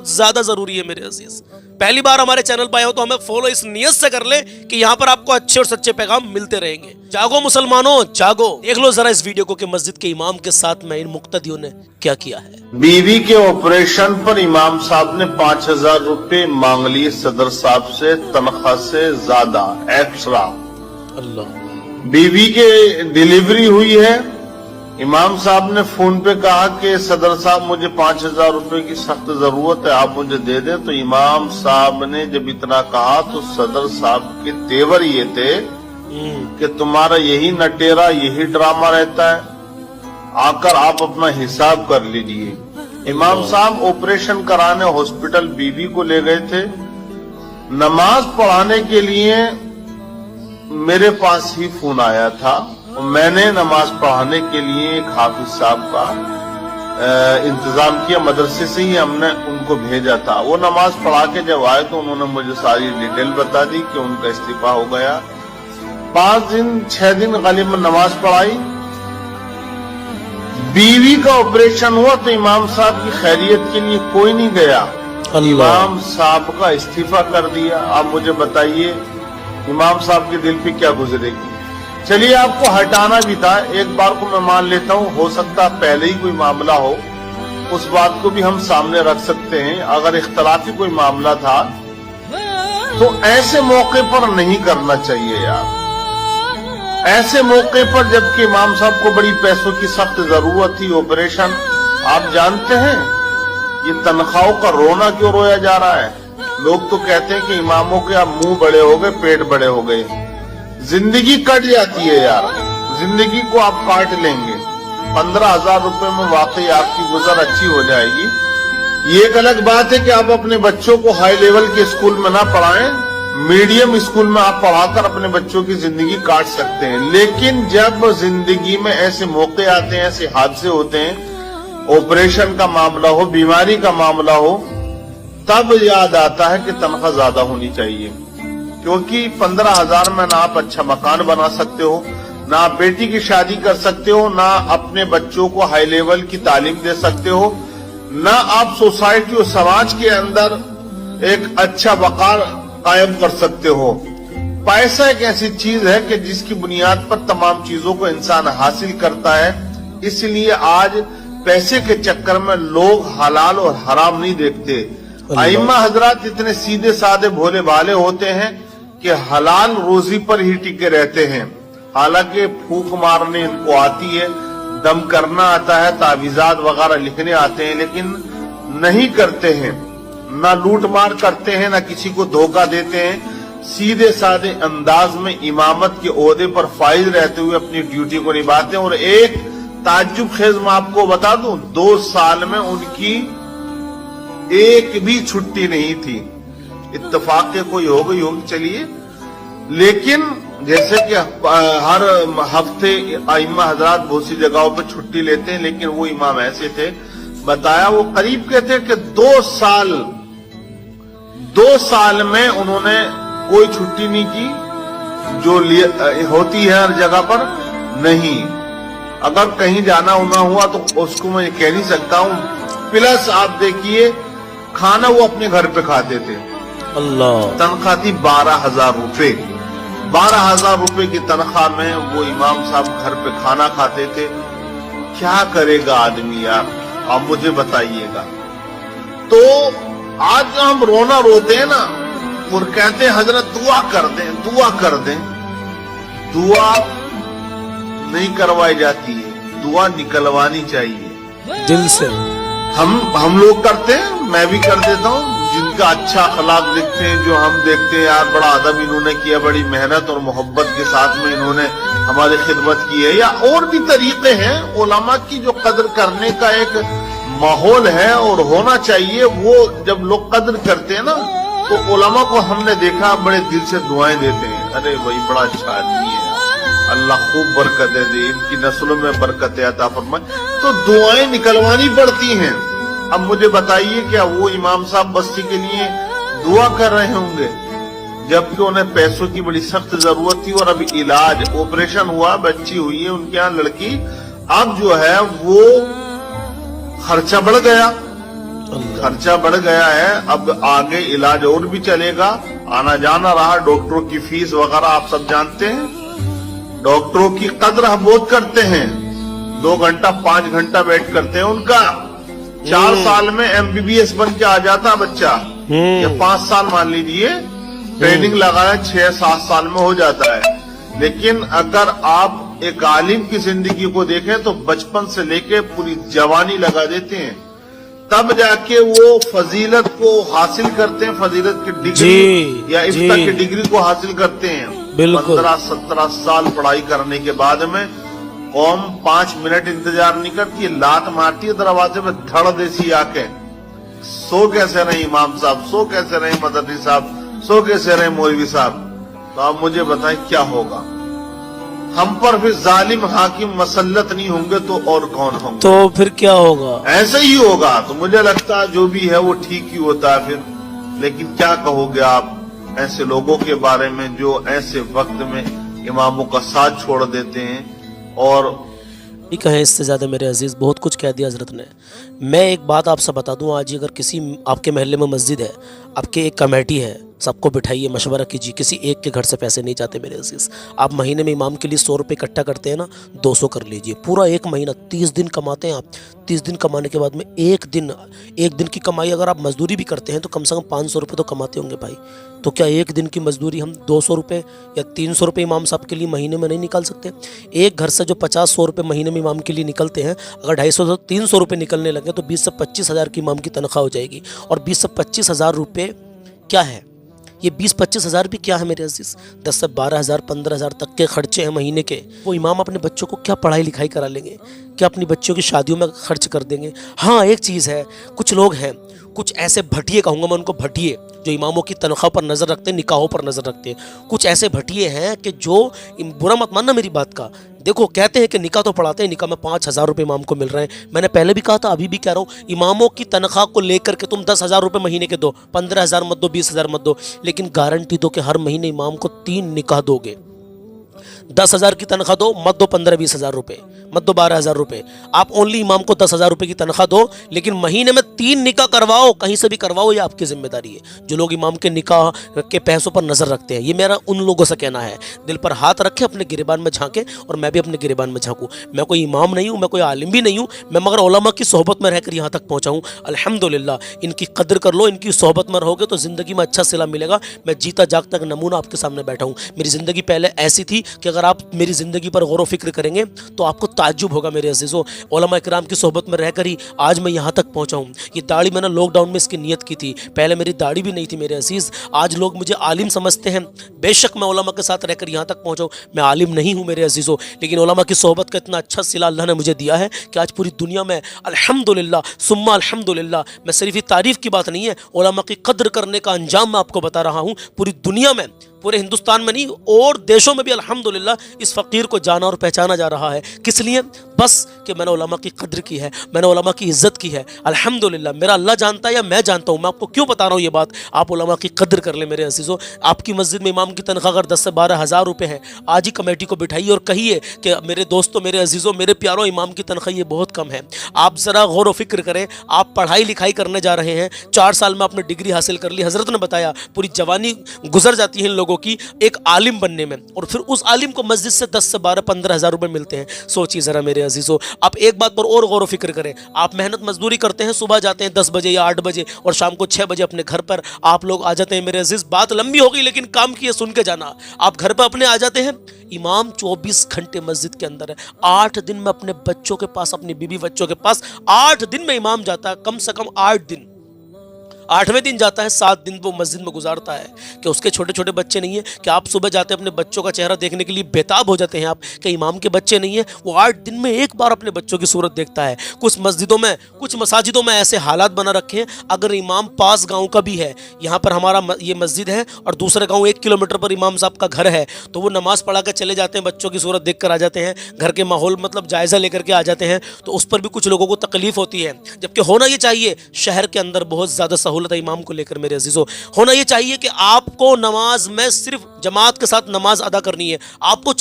ज्यादा जरूरी है मेरे अजीज। पहली बार हमारे चैनल पर आए हो तो हमें फॉलो इस नियत से कर ले कि यहाँ पर आपको अच्छे और सच्चे पैगाम मिलते रहेंगे। जागो मुसलमानों जागो। देख लो जरा इस वीडियो को कि मस्जिद के इमाम के साथ में इन मुक्तदियों ने क्या किया है। बीवी के ऑपरेशन पर इमाम साहब ने 5,000 रुपए मांग लिए सदर साहब से, तनख्वाह से ज्यादा एक्स्ट्रा। अल्लाह। बीवी के डिलीवरी हुई है, इमाम साहब ने फोन पे कहा कि सदर साहब मुझे 5,000 रुपए की सख्त जरूरत है, आप मुझे दे दें। तो इमाम साहब ने जब इतना कहा तो सदर साहब के तेवर ये थे कि तुम्हारा यही नटेरा, यही ड्रामा रहता है, आकर आप अपना हिसाब कर लीजिए। इमाम साहब ऑपरेशन कराने हॉस्पिटल बीवी को ले गए थे। नमाज पढ़ाने के लिए मेरे पास ही फोन आया था। मैंने नमाज पढ़ाने के लिए एक हाफिज साहब का इंतजाम किया, मदरसे से ही हमने उनको भेजा था। वो नमाज पढ़ा के जब आए तो उन्होंने मुझे सारी डिटेल बता दी कि उनका इस्तीफा हो गया। 5 दिन 6 दिन गालिब नमाज पढ़ाई। बीवी का ऑपरेशन हुआ तो इमाम साहब की खैरियत के लिए कोई नहीं गया, इमाम साहब का इस्तीफा कर दिया। आप मुझे बताइए इमाम साहब के दिल पे क्या गुजरेगी। चलिए आपको हटाना भी था, एक बार को मैं मान लेता हूँ, हो सकता पहले ही कोई मामला हो, उस बात को भी हम सामने रख सकते हैं। अगर इख्तलाफी कोई मामला था तो ऐसे मौके पर नहीं करना चाहिए यार। ऐसे मौके पर जबकि इमाम साहब को बड़ी पैसों की सख्त जरूरत थी, ऑपरेशन। आप जानते हैं ये तनख्वाहों का रोना क्यों रोया जा रहा है। लोग तो कहते हैं कि इमामों के अब मुंह बड़े हो गए, पेट बड़े हो गए। जिंदगी कट जाती है यार, जिंदगी को आप काट लेंगे। 15,000 रुपए में वाकई आपकी गुजर अच्छी हो जाएगी। ये एक अलग बात है कि आप अपने बच्चों को हाई लेवल के स्कूल में ना पढ़ाएं, मीडियम स्कूल में आप पढ़ाकर अपने बच्चों की जिंदगी काट सकते हैं। लेकिन जब जिंदगी में ऐसे मौके आते हैं, ऐसे हादसे होते हैं, ऑपरेशन का मामला हो, बीमारी का मामला हो, तब याद आता है कि तनख्वाह ज्यादा होनी चाहिए। क्योंकि 15,000 में ना आप अच्छा मकान बना सकते हो, ना आप बेटी की शादी कर सकते हो, ना अपने बच्चों को हाई लेवल की तालीम दे सकते हो, ना आप सोसाइटी और समाज के अंदर एक अच्छा वकार कायम कर सकते हो। पैसा एक ऐसी चीज है कि जिसकी बुनियाद पर तमाम चीजों को इंसान हासिल करता है। इसलिए आज पैसे के चक्कर में लोग हलाल और हराम नहीं देखते। आइम्मा हजरात इतने सीधे साधे भोले भाले होते हैं कि हलाल रोजी पर ही टिके रहते हैं। हालांकि फूंक मारने इनको आती है, दम करना आता है, तावीज़ात वगैरह लिखने आते हैं, लेकिन नहीं करते हैं। ना लूट मार करते हैं, ना किसी को धोखा देते हैं। सीधे साधे अंदाज में इमामत के ओहदे पर फाइज रहते हुए अपनी ड्यूटी को निभाते हैं। और एक ताज्जुब खेज मैं आपको बता दूं, 2 साल में उनकी एक भी छुट्टी नहीं थी। इत्तेफाक के कोई हो गई होगी चलिए, लेकिन जैसे कि हर हफ्ते आइम्मा हजरात बहुत सी जगहों पर छुट्टी लेते हैं, लेकिन वो इमाम ऐसे थे, बताया वो करीब कहते हैं कि 2 साल में उन्होंने कोई छुट्टी नहीं की जो होती है हर जगह पर। नहीं, अगर कहीं जाना होना हुआ तो उसको मैं कह नहीं सकता हूं। प्लस आप देखिए खाना वो अपने घर पे खाते थे। अल्लाह। तनख्वाह थी 12,000 रुपए। 12,000 रुपए की तनख्वाह में वो इमाम साहब घर पे खाना खाते थे। क्या करेगा आदमी यार, आप मुझे बताइएगा। तो आज हम रोना रोते हैं ना और कहते हैं हजरत दुआ कर दें, दुआ कर दें। दुआ नहीं करवाई जाती है, दुआ निकलवानी चाहिए दिल से। हम लोग करते हैं, मैं भी कर देता हूँ। जिनका अच्छा अखलाक देखते हैं, जो हम देखते हैं यार बड़ा अदब इन्होंने किया, बड़ी मेहनत और मोहब्बत के साथ में इन्होंने हमारी खिदमत की है, या और भी तरीके हैं। उलमा की जो कदर करने का एक माहौल है और होना चाहिए, वो जब लोग कदर करते हैं ना तो उलमा को हमने देखा बड़े दिल से दुआएं देते हैं। अरे भाई बड़ा अच्छा आदमी है, अल्लाह खूब बरकत दे, इनकी नस्लों में बरकत अता फरमाए। तो दुआएं निकलवानी पड़ती हैं। अब मुझे बताइए क्या वो इमाम साहब बस्ती के लिए दुआ कर रहे होंगे जबकि उन्हें पैसों की बड़ी सख्त जरूरत थी। और अभी इलाज, ऑपरेशन हुआ, बच्ची हुई है उनके यहाँ लड़की, अब जो है वो खर्चा बढ़ गया। खर्चा बढ़ गया है, अब आगे इलाज और भी चलेगा, आना जाना रहा, डॉक्टरों की फीस वगैरह आप सब जानते हैं। डॉक्टरों की कद्र हम बहुत करते हैं, 2 घंटा 5 घंटा वेट करते हैं उनका। 4 साल में MBBS बन के आ जाता बच्चा, या 5 साल मान लीजिए ट्रेनिंग लगाया, 6-7 साल में हो जाता है। लेकिन अगर आप एक आलिम की जिंदगी को देखें तो बचपन से लेके पूरी जवानी लगा देते हैं, तब जाके वो फजीलत को हासिल करते हैं, फजीलत की डिग्री या इफ्ता की डिग्री को हासिल करते हैं। 15-17 साल पढ़ाई करने के बाद में कौम 5 मिनट इंतजार नहीं करती, लात मारती है दरवाजे में धड़ देसी आके। सो कैसे रहे इमाम साहब, सो कैसे रहे मदरसी साहब, सो कैसे रहे मौलवी साहब। तो आप मुझे बताएं क्या होगा। हम पर फिर जालिम हाकिम मसल्लत नहीं होंगे तो और कौन होंगे? तो फिर क्या होगा? ऐसे ही होगा। तो मुझे लगता है जो भी है वो ठीक ही होता है फिर। लेकिन क्या कहोगे आप ऐसे लोगों के बारे में जो ऐसे वक्त में इमामों का साथ छोड़ देते हैं? और कहें इससे ज़्यादा मेरे अजीज़, बहुत कुछ कह दिया हज़रत ने। मैं एक बात आपसे बता दूं, आज अगर किसी आपके महल्ले में मस्जिद है, आपके एक कमेटी है, सबको बिठाइए, मशवरा कीजिए, किसी एक के घर से पैसे नहीं जाते मेरे अजीज़। आप महीने में इमाम के लिए 100 रुपये इकट्ठा करते हैं ना, 200 कर लीजिए, पूरा एक महीना 30 दिन कमाते हैं आप। 30 दिन कमाने के बाद में एक दिन की कमाई अगर आप मजदूरी भी करते हैं तो कम से कम 500 रुपये तो कमाते होंगे भाई। तो क्या एक दिन की मजदूरी हम 200 रुपये या 300 रुपये इमाम साहब के लिए महीने में नहीं निकाल सकते? एक घर से जो 50-100 रुपये महीने में इमाम के लिए निकलते हैं, अगर 250-300 रुपये निकलने लगे तो 20 से 25 हज़ार की इमाम की तनख्वाह हो जाएगी। और 20 से 25 हज़ार रुपये क्या है? ये 20-25 हज़ार भी क्या है मेरे अजीज़? 10 से 12 हज़ार 15 हज़ार तक के खर्चे हैं महीने के। वो इमाम अपने बच्चों को क्या पढ़ाई लिखाई करा लेंगे? क्या अपनी बच्चों की शादियों में खर्च कर देंगे? हाँ, एक चीज़ है, कुछ लोग हैं, कुछ ऐसे भटिए कहूँगा मैं उनको, भटिए जो इमामों की तनख्वाह पर नज़र रखते हैं, निकाहों पर नज़र रखते हैं। कुछ ऐसे भटिए हैं कि जो, बुरा मत मानना मेरी बात का, देखो कहते हैं कि निकाह तो पढ़ाते हैं, निकाह में 5,000 रुपये इमाम को मिल रहे हैं। मैंने पहले भी कहा था, अभी भी कह रहा हूँ, इमामों की तनख्वाह को लेकर के तुम 10,000 रुपये महीने के दो, 15,000 मत दो, 20,000 मत दो, लेकिन गारंटी दो कि हर महीने इमाम को 3 निकाह दोगे। 10,000 की तनख्वाह दो, मत दो 15-20 हज़ार रुपये, मत दो 12,000 रुपये। आप ओनली इमाम को 10,000 रुपये की तनख्वाह दो, लेकिन महीने में 3 निकाह करवाओ, कहीं से भी करवाओ, ये आपकी जिम्मेदारी है। जो लोग इमाम के निकाह के पैसों पर नज़र रखते हैं, ये मेरा उन लोगों से कहना है, दिल पर हाथ रखें, अपने गिरेबान में झांकें, और मैं भी अपने गिरेबान में झांकूँ। मैं कोई इमाम नहीं हूँ, मैं कोई आलिम भी नहीं हूँ, मैं मगर उलमा की सोहबत में रहकर यहाँ तक पहुँचा हूँ। अल्हम्दुलिल्लाह, इनकी कदर कर लो, इनकी सोहबत में रहोगे तो ज़िंदगी में अच्छा सिला मिलेगा। मैं जीता जागता एक नमूना आपके सामने बैठा हूँ। मेरी ज़िंदगी पहले ऐसी थी कि अगर आप मेरी ज़िंदगी पर गौर व फिक्र करेंगे तो आपको ताज्जुब होगा मेरे अज़ीज़ों। उलमा इकराम की सोहबत में रहकर ही आज मैं यहाँ तक पहुँचा हूँ। ये दाढ़ी मैंने लॉकडाउन में इसकी नियत की थी, पहले मेरी दाढ़ी भी नहीं थी मेरे अज़ीज़। आज लोग मुझे आलिम समझते हैं, बेशक मैं उलमा के साथ रहकर यहाँ तक पहुँचा हूँ। मैं आलिम नहीं हूँ मेरे अज़ीज़ों, लेकिन उलमा की सोहबत का इतना अच्छा सिला अल्लाह ने मुझे दिया है कि आज पूरी दुनिया में अल्हम्दुलिल्लाह सुम्मा अल्हम्दुलिल्लाह, मैं सिर्फ ही तारीफ़ की बात नहीं है, उलमा की कद्र करने का अंजाम मैं आपको बता रहा हूँ। पूरी दुनिया में, पूरे हिंदुस्तान में नहीं और देशों में भी अल्हम्दुलिल्लाह इस फ़कीर को जाना और पहचाना जा रहा है। किस लिए? बस कि मैंने उलमा की कद्र की है, मैंने उलमा की इज़्ज़त की है। अल्हम्दुलिल्लाह, मेरा अल्लाह जानता है या मैं जानता हूँ, मैं आपको क्यों बता रहा हूँ ये बात, आप उलमा की कद्र कर लें मेरे अज़ीज़ों। आपकी मस्जिद में इमाम की तनख्वाह अगर 10 से 12 हज़ार रुपये है, आज ही कमेटी को बिठाइए और कहिए कि मेरे दोस्तों, मेरे अज़ीज़ों, मेरे प्यारों, इमाम की तनख्वाह ये बहुत कम है। आप ज़रा गौर व फिक्र करें, आप पढ़ाई लिखाई करने जा रहे हैं, 4 साल में आपने डिग्री हासिल कर ली, हज़रत ने बताया पूरी जवानी गुजर जाती है इन लोगों की एक आलिम बनने में, और फिर उस आलिम को मस्जिद से 10 से 12-15 हज़ार रुपये मिलते हैं। सोचिए ज़रा मेरे अज़ीज़ों। आप एक बात पर और गौर व फिक्र करें, आप मेहनत मजदूरी करते हैं, सुबह जाते हैं 10 बजे या 8 बजे और शाम को 6 बजे अपने घर पर आप लोग आ जाते हैं मेरे अज़ीज़। बात लंबी हो गई लेकिन काम की है, सुन के जाना। आप घर पर अपने आ जाते हैं, इमाम 24 घंटे मस्जिद के अंदर है। 8 दिन में अपने बच्चों के पास, अपनी बीवी बच्चों के पास 8 दिन में इमाम जाता है, कम से कम 8 दिन। 8वें दिन जाता है, 7 दिन वो मस्जिद में गुजारता है। कि उसके छोटे छोटे बच्चे नहीं है कि आप सुबह जाते हैं अपने बच्चों का चेहरा देखने के लिए बेताब हो जाते हैं आप कि इमाम के बच्चे नहीं है, वो 8 दिन में एक बार अपने बच्चों की सूरत देखता है। कुछ मस्जिदों में, कुछ मसाजिदों में ऐसे हालात बना रखे हैं, अगर इमाम पास गाँव का भी है, यहाँ पर हमारा ये मस्जिद है और दूसरे गाँव 1 किलोमीटर पर इमाम साहब का घर है, तो वो नमाज़ पढ़ा कर चले जाते हैं, बच्चों की सूरत देख कर आ जाते हैं, घर के माहौल मतलब जायज़ा लेकर के आ जाते हैं, तो उस पर भी कुछ लोगों को तकलीफ़ होती है। जबकि होना ये चाहिए, शहर के अंदर बहुत ज़्यादा सहूलत है इमाम को लेकर मेरे अजीजों। होना ये चाहिए कि आपको नमाज में सिर्फ जमात के साथ नमाज अदा करनी है, आपको